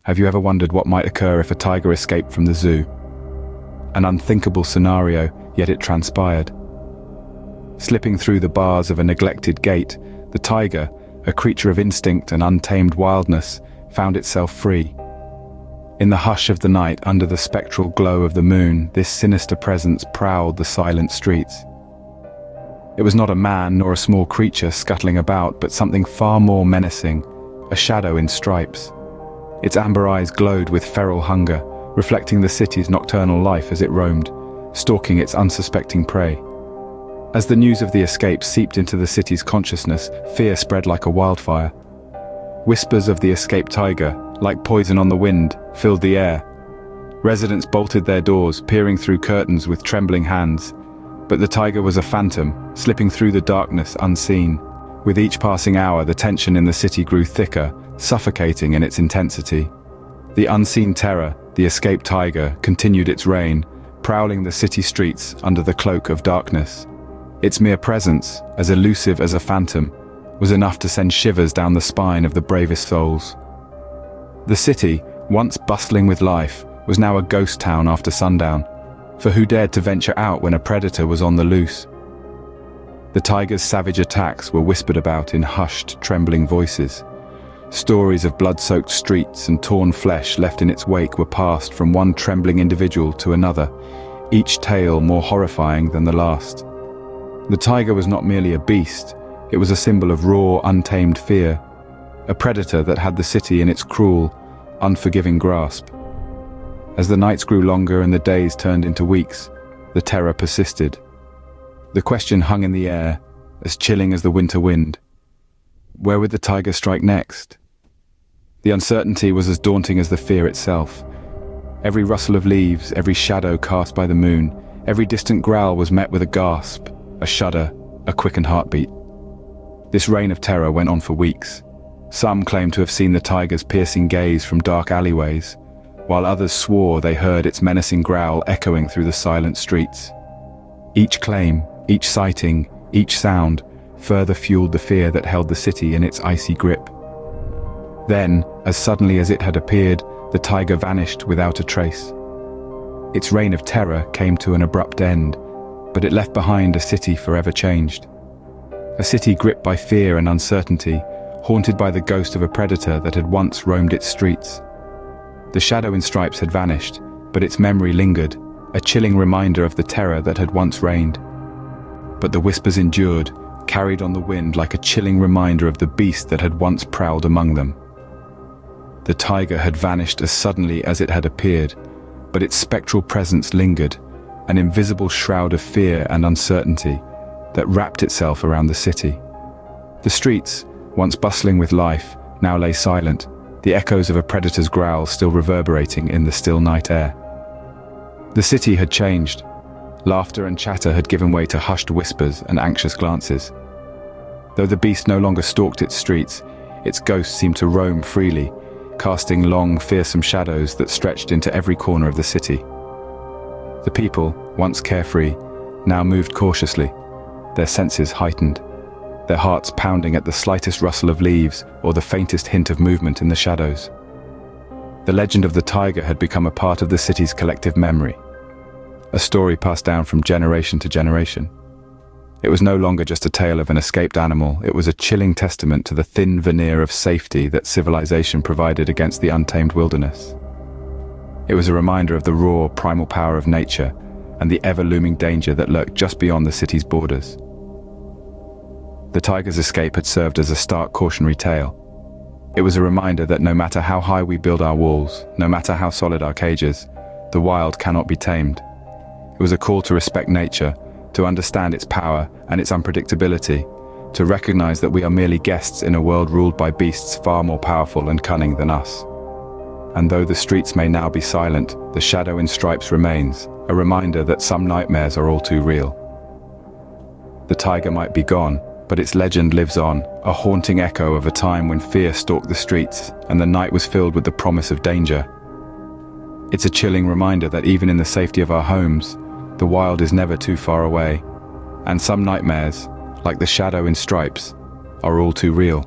Have you ever wondered what might occur if a tiger escaped from the zoo? An unthinkable scenario, yet it transpired. Slipping through the bars of a neglected gate, the tiger, a creature of instinct and untamed wildness, found itself free. In the hush of the night, under the spectral glow of the moon, this sinister presence prowled the silent streets. It was not a man nor a small creature scuttling about, but something far more menacing, a shadow in stripes. Its amber eyes glowed with feral hunger, reflecting the city's nocturnal life as it roamed, stalking its unsuspecting prey. As the news of the escape seeped into the city's consciousness, fear spread like a wildfire. Whispers of the escaped tiger, like poison on the wind, filled the air. Residents bolted their doors, peering through curtains with trembling hands. But the tiger was a phantom, slipping through the darkness unseen. With each passing hour, the tension in the city grew thicker, suffocating in its intensity. The unseen terror, the escaped tiger, continued its reign, prowling the city streets under the cloak of darkness. Its mere presence, as elusive as a phantom, was enough to send shivers down the spine of the bravest souls. The city, once bustling with life, was now a ghost town after sundown, for who dared to venture out when a predator was on the loose? The tiger's savage attacks were whispered about in hushed, trembling voices. Stories of blood-soaked streets and torn flesh left in its wake were passed from one trembling individual to another, each tale more horrifying than the last. The tiger was not merely a beast, it was a symbol of raw, untamed fear, a predator that had the city in its cruel, unforgiving grasp. As the nights grew longer and the days turned into weeks, the terror persisted. The question hung in the air, as chilling as the winter wind. Where would the tiger strike next? The uncertainty was as daunting as the fear itself. Every rustle of leaves, every shadow cast by the moon, every distant growl was met with a gasp, a shudder, a quickened heartbeat. This reign of terror went on for weeks. Some claimed to have seen the tiger's piercing gaze from dark alleyways, while others swore they heard its menacing growl echoing through the silent streets. Each claim, each sighting, each sound, further fueled the fear that held the city in its icy grip. Then, as suddenly as it had appeared, the tiger vanished without a trace. Its reign of terror came to an abrupt end, but it left behind a city forever changed. A city gripped by fear and uncertainty, haunted by the ghost of a predator that had once roamed its streets. The shadow in stripes had vanished, but its memory lingered, a chilling reminder of the terror that had once reigned. But the whispers endured, carried on the wind like a chilling reminder of the beast that had once prowled among them. The tiger had vanished as suddenly as it had appeared, but its spectral presence lingered, an invisible shroud of fear and uncertainty that wrapped itself around the city. The streets, once bustling with life, now lay silent, the echoes of a predator's growl still reverberating in the still night air. The city had changed. Laughter and chatter had given way to hushed whispers and anxious glances. Though the beast no longer stalked its streets, its ghost seemed to roam freely, casting long, fearsome shadows that stretched into every corner of the city. The people, once carefree, now moved cautiously, their senses heightened, their hearts pounding at the slightest rustle of leaves or the faintest hint of movement in the shadows. The legend of the tiger had become a part of the city's collective memory, a story passed down from generation to generation. It was no longer just a tale of an escaped animal, it was a chilling testament to the thin veneer of safety that civilization provided against the untamed wilderness. It was a reminder of the raw, primal power of nature and the ever-looming danger that lurked just beyond the city's borders. The tiger's escape had served as a stark cautionary tale. It was a reminder that no matter how high we build our walls, no matter how solid our cages, the wild cannot be tamed. It was a call to respect nature, to understand its power and its unpredictability, to recognize that we are merely guests in a world ruled by beasts far more powerful and cunning than us. And though the streets may now be silent, the shadow in stripes remains, a reminder that some nightmares are all too real. The tiger might be gone, but its legend lives on, a haunting echo of a time when fear stalked the streets and the night was filled with the promise of danger. It's a chilling reminder that even in the safety of our homes, the wild is never too far away, and some nightmares, like the shadow in stripes, are all too real.